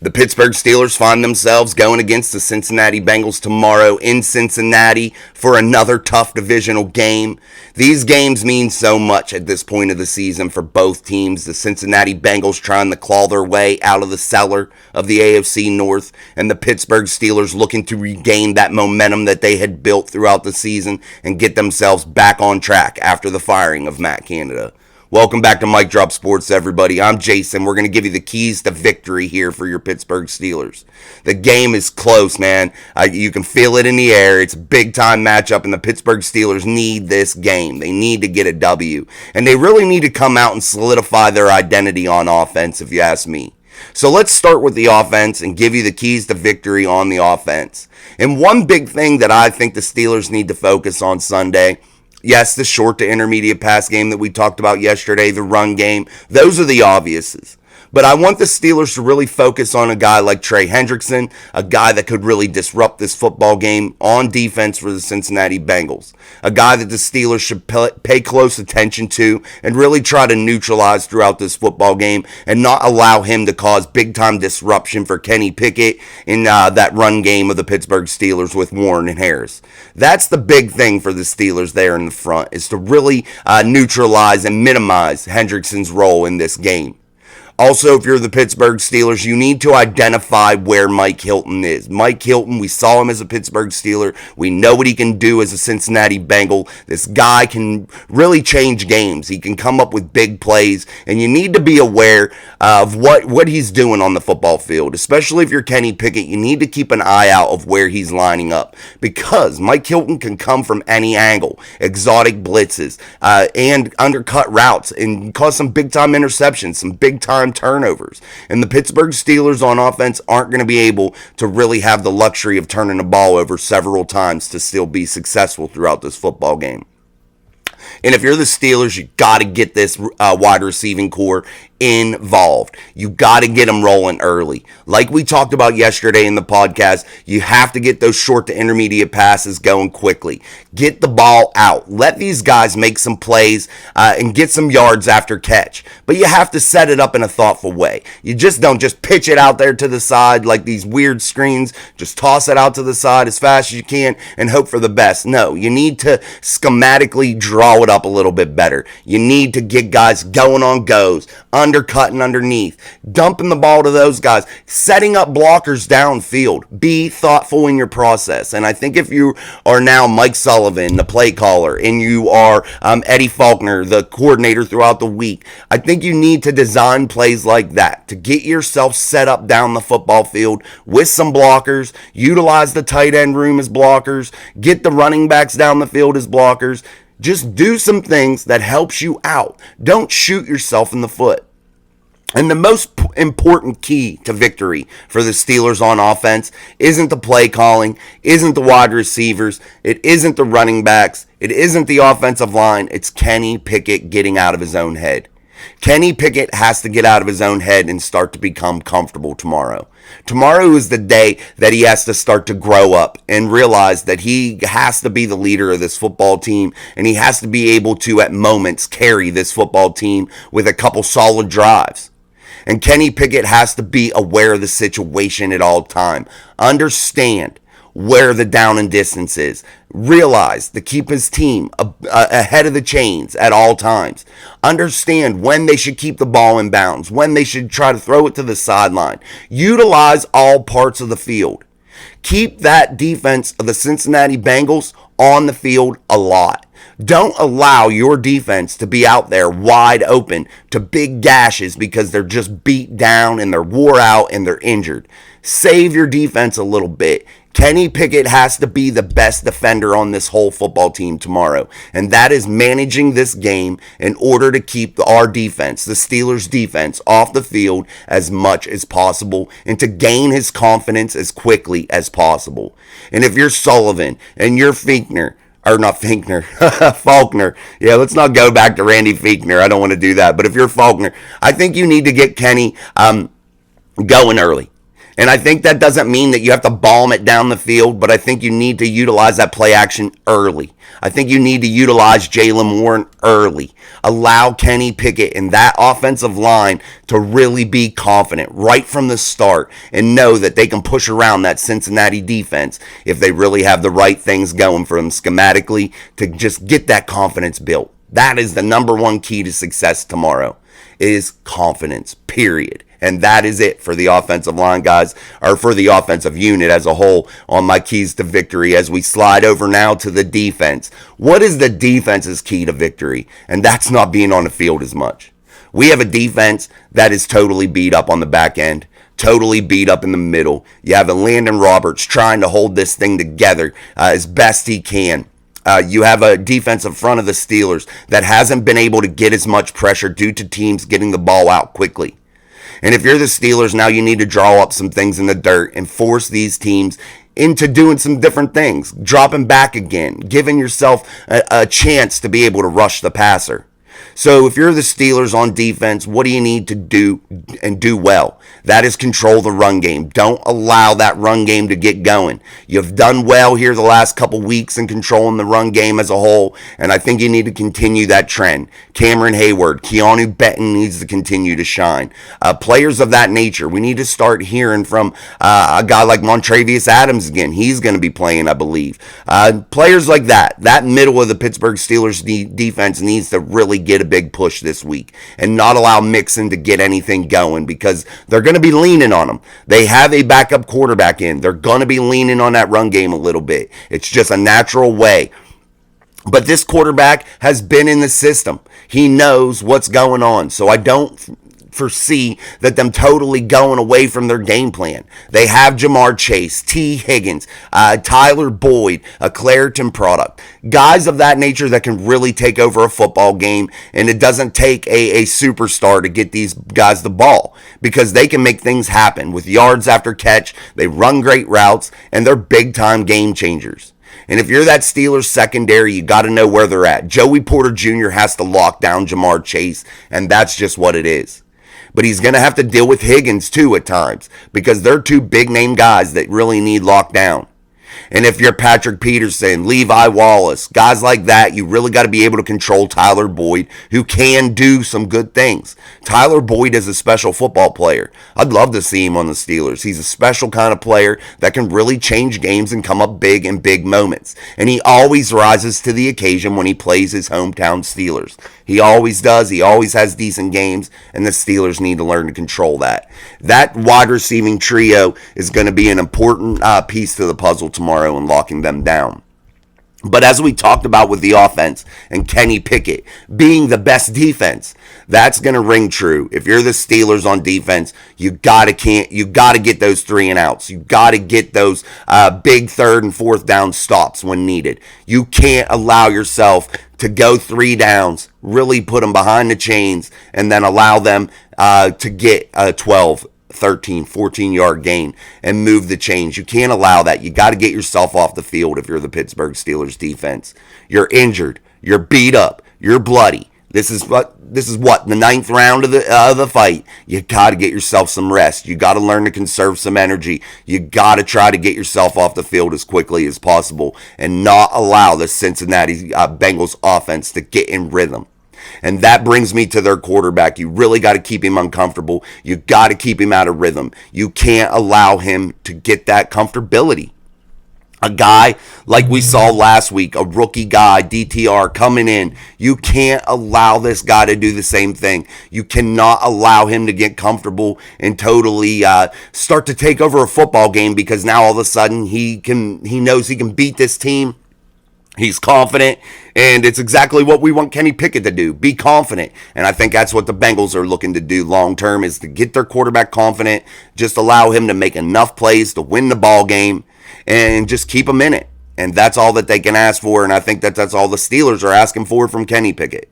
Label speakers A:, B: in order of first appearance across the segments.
A: The Pittsburgh Steelers find themselves going against the Cincinnati Bengals tomorrow in Cincinnati for another tough divisional game. These games mean so much at this point of the season for both teams. The Cincinnati Bengals trying to claw their way out of the cellar of the AFC North, and the Pittsburgh Steelers looking to regain that momentum that they had built throughout the season and get themselves back on track after the firing of Matt Canada. Welcome back to Mic Drop Sports, everybody. I'm Jason. We're going to give you the keys to victory here for your Pittsburgh Steelers. The game is close, man. You can feel it in the air. It's a big-time matchup, and the Pittsburgh Steelers need this game. They need to get a W. And they really need to come out and solidify their identity on offense, if you ask me. So let's start with the offense and give you the keys to victory on the offense. And one big thing that I think the Steelers need to focus on Sunday, yes, the short to intermediate pass game that we talked about yesterday, the run game, those are the obviouses. But I want the Steelers to really focus on a guy like Trey Hendrickson, a guy that could really disrupt this football game on defense for the Cincinnati Bengals. A guy that the Steelers should pay close attention to and really try to neutralize throughout this football game and not allow him to cause big-time disruption for Kenny Pickett in that run game of the Pittsburgh Steelers with Warren and Harris. That's the big thing for the Steelers there in the front, is to really neutralize and minimize Hendrickson's role in this game. Also, if you're the Pittsburgh Steelers, you need to identify where Mike Hilton is. Mike Hilton, we saw him as a Pittsburgh Steeler. We know what he can do as a Cincinnati Bengal. This guy can really change games. He can come up with big plays, and you need to be aware of what he's doing on the football field. Especially if you're Kenny Pickett, you need to keep an eye out of where he's lining up, because Mike Hilton can come from any angle, exotic blitzes, and undercut routes, and cause some big-time interceptions, some big-time turnovers. And the Pittsburgh Steelers on offense aren't going to be able to really have the luxury of turning the ball over several times to still be successful throughout this football game. And if you're the Steelers, you got to get this wide receiving core involved. You got to get them rolling early. Like we talked about yesterday in the podcast, you have to get those short to intermediate passes going quickly. Get the ball out. Let these guys make some plays and get some yards after catch. But you have to set it up in a thoughtful way. You just don't just pitch it out there to the side like these weird screens. Just toss it out to the side as fast as you can and hope for the best. No, you need to schematically draw it up a little bit better. You need to get guys going on goes, undercutting underneath, dumping the ball to those guys, setting up blockers downfield. Be thoughtful in your process. And I think if you are now Mike Sullivan, the play caller, and you are Eddie Faulkner, the coordinator throughout the week, I think you need to design plays like that to get yourself set up down the football field with some blockers, utilize the tight end room as blockers, get the running backs down the field as blockers. Just do some things that helps you out. Don't shoot yourself in the foot. And the most important key to victory for the Steelers on offense isn't the play calling, isn't the wide receivers, it isn't the running backs, it isn't the offensive line, it's Kenny Pickett getting out of his own head. Kenny Pickett has to get out of his own head and start to become comfortable tomorrow. Tomorrow is the day that he has to start to grow up and realize that he has to be the leader of this football team, and he has to be able to, at moments, carry this football team with a couple solid drives. And Kenny Pickett has to be aware of the situation at all time. Understand where the down and distance is. Realize to keep his team ahead of the chains at all times. Understand when they should keep the ball in bounds, when they should try to throw it to the sideline. Utilize all parts of the field. Keep that defense of the Cincinnati Bengals on the field a lot. Don't allow your defense to be out there wide open to big gashes because they're just beat down and they're wore out and they're injured. Save your defense a little bit. Kenny Pickett has to be the best defender on this whole football team tomorrow. And that is managing this game in order to keep our defense, the Steelers' defense, off the field as much as possible and to gain his confidence as quickly as possible. And if you're Sullivan and you're Faulkner, Faulkner. Yeah, let's not go back to Randy Faulkner. I don't want to do that. But if you're Faulkner, I think you need to get Kenny going early. And I think that doesn't mean that you have to bomb it down the field, but I think you need to utilize that play action early. I think you need to utilize Jaylen Warren early. Allow Kenny Pickett and that offensive line to really be confident right from the start and know that they can push around that Cincinnati defense if they really have the right things going for them schematically to just get that confidence built. That is the number one key to success tomorrow, is confidence, period. And that is it for the offensive line, guys, or for the offensive unit as a whole on my keys to victory as we slide over now to the defense. What is the defense's key to victory? And that's not being on the field as much. We have a defense that is totally beat up on the back end, totally beat up in the middle. You have a Landon Roberts trying to hold this thing together as best he can. You have a defensive front of the Steelers that hasn't been able to get as much pressure due to teams getting the ball out quickly. And if you're the Steelers, now you need to draw up some things in the dirt and force these teams into doing some different things, dropping back again, giving yourself a chance to be able to rush the passer. So if you're the Steelers on defense, what do you need to do and do well? That is control the run game. Don't allow that run game to get going. You've done well here the last couple weeks in controlling the run game as a whole, and I think you need to continue that trend. Cameron Hayward, Keanu Benton needs to continue to shine. Players of that nature, we need to start hearing from a guy like Montravius Adams again. He's going to be playing, I believe. Players like that middle of the Pittsburgh Steelers defense needs to really get a big push this week and not allow Mixon to get anything going because they're going to be leaning on him. They have a backup quarterback in. They're going to be leaning on that run game a little bit. It's just a natural way. But this quarterback has been in the system. He knows what's going on. So I don't foresee that them totally going away from their game plan. They have Jamar Chase, T. Higgins, Tyler Boyd, a Clareton product. Guys of that nature that can really take over a football game, and it doesn't take a superstar to get these guys the ball because they can make things happen with yards after catch. They run great routes, and they're big-time game changers. And if you're that Steelers secondary, you got to know where they're at. Joey Porter Jr. has to lock down Jamar Chase, and that's just what it is. But he's going to have to deal with Higgins, too, at times, because they're two big-name guys that really need locked down. And if you're Patrick Peterson, Levi Wallace, guys like that, you really got to be able to control Tyler Boyd, who can do some good things. Tyler Boyd is a special football player. I'd love to see him on the Steelers. He's a special kind of player that can really change games and come up big in big moments. And he always rises to the occasion when he plays his hometown Steelers. He always does. He always has decent games, and the Steelers need to learn to control that. That wide receiving trio is going to be an important piece to the puzzle tomorrow in locking them down. But as we talked about with the offense and Kenny Pickett being the best defense, that's going to ring true. If you're the Steelers on defense, you got to get those 3 and outs. You got to get those big 3rd and 4th down stops when needed. You can't allow yourself to go 3 downs, really put them behind the chains, and then allow them to get a 12, 13, 14-yard gain and move the chains. You can't allow that. You got to get yourself off the field if you're the Pittsburgh Steelers defense. You're injured. You're beat up. You're bloody. This is what the 9th round of the fight. You got to get yourself some rest. You got to learn to conserve some energy. You got to try to get yourself off the field as quickly as possible and not allow the Cincinnati Bengals offense to get in rhythm. And that brings me to their quarterback. You really got to keep him uncomfortable. You got to keep him out of rhythm. You can't allow him to get that comfortability. A guy like we saw last week, a rookie guy, DTR, coming in. You can't allow this guy to do the same thing. You cannot allow him to get comfortable and totally start to take over a football game because now all of a sudden he knows he can beat this team. He's confident, and it's exactly what we want Kenny Pickett to do, be confident. And I think that's what the Bengals are looking to do long-term is to get their quarterback confident, just allow him to make enough plays to win the ball game, and just keep him in it. And that's all that they can ask for, and I think that's all the Steelers are asking for from Kenny Pickett.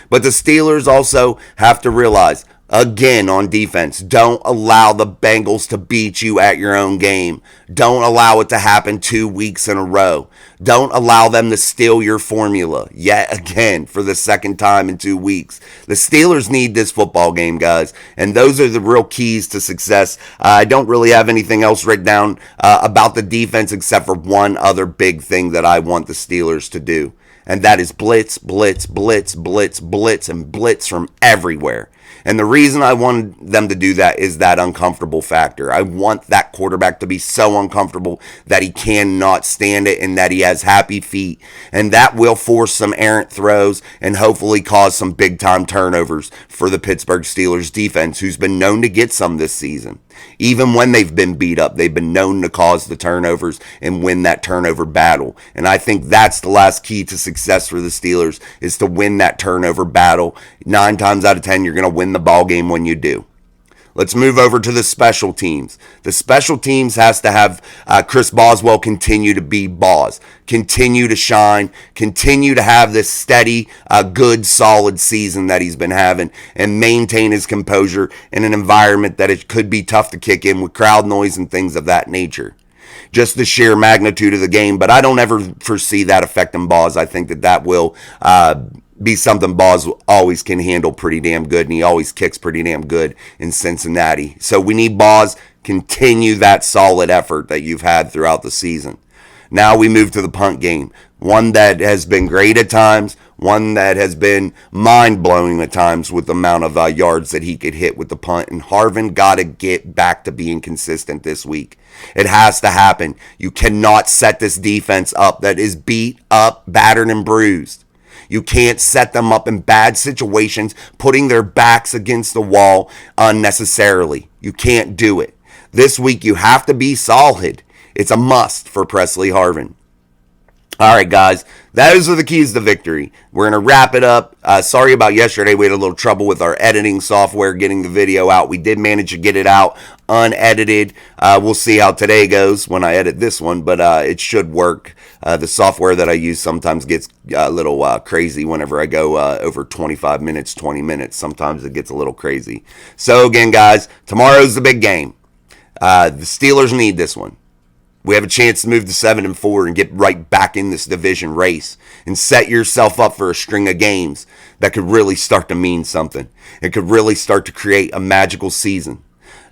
A: But the Steelers also have to realize Again, on defense, don't allow the Bengals to beat you at your own game. Don't allow it to happen 2 weeks in a row. Don't allow them to steal your formula yet again for the second time in 2 weeks. The Steelers need this football game, guys, and those are the real keys to success. I don't really have anything else written down about the defense except for one other big thing that I want the Steelers to do, and that is blitz, blitz, blitz, blitz, blitz, and blitz from everywhere. And the reason I want them to do that is that uncomfortable factor. I want that quarterback to be so uncomfortable that he cannot stand it and that he has happy feet. And that will force some errant throws and hopefully cause some big time turnovers for the Pittsburgh Steelers defense, who's been known to get some this season. Even when they've been beat up, they've been known to cause the turnovers and win that turnover battle. And I think that's the last key to success for the Steelers, is to win that turnover battle. 9 times out of 10, you're going to win the ball game when you do. Let's move over to the special teams. The special teams has to have Chris Boswell continue to be Boz, continue to shine, continue to have this steady, good, solid season that he's been having, and maintain his composure in an environment that it could be tough to kick in with crowd noise and things of that nature. Just the sheer magnitude of the game, but I don't ever foresee that affecting Boz. I think that will be something Boz always can handle pretty damn good, and he always kicks pretty damn good in Cincinnati. So we need Boz continue that solid effort that you've had throughout the season. Now we move to the punt game, one that has been great at times, one that has been mind-blowing at times with the amount of yards that he could hit with the punt, and Harvin got to get back to being consistent this week. It has to happen. You cannot set this defense up that is beat up, battered, and bruised. You can't set them up in bad situations, putting their backs against the wall unnecessarily. You can't do it. This week, you have to be solid. It's a must for Presley Harvin. All right, guys, those are the keys to victory. We're going to wrap it up. Sorry about yesterday. We had a little trouble with our editing software getting the video out. We did manage to get it out unedited. We'll see how today goes when I edit this one, but it should work. The software that I use sometimes gets a little crazy whenever I go over 25 minutes, 20 minutes. Sometimes it gets a little crazy. So, again, guys, tomorrow's the big game. The Steelers need this one. We have a chance to move to 7-4 and get right back in this division race and set yourself up for a string of games that could really start to mean something. It could really start to create a magical season.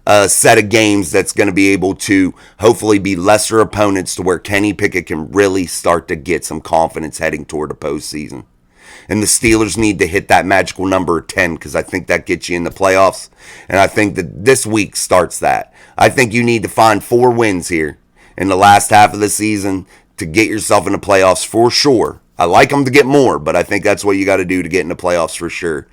A: A set of games that's going to be able to hopefully be lesser opponents to where Kenny Pickett can really start to get some confidence heading toward a postseason. And the Steelers need to hit that magical number of 10, because I think that gets you in the playoffs. And I think that this week starts that. I think you need to find 4 wins here in the last half of the season to get yourself in the playoffs for sure. I like them to get more, but I think that's what you got to do to get in the playoffs for sure.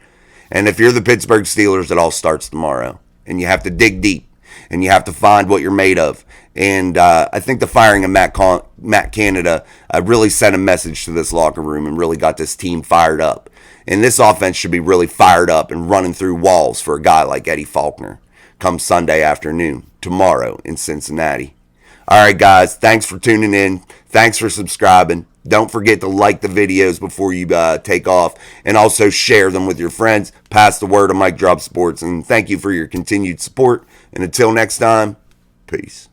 A: And if you're the Pittsburgh Steelers, it all starts tomorrow. And you have to dig deep, and you have to find what you're made of. And I think the firing of Matt Canada really sent a message to this locker room and really got this team fired up. And this offense should be really fired up and running through walls for a guy like Eddie Faulkner come Sunday afternoon, tomorrow in Cincinnati. All right, guys, thanks for tuning in. Thanks for subscribing. Don't forget to like the videos before you take off, and also share them with your friends. Pass the word on Mike Drop Sports, and thank you for your continued support. And until next time, peace.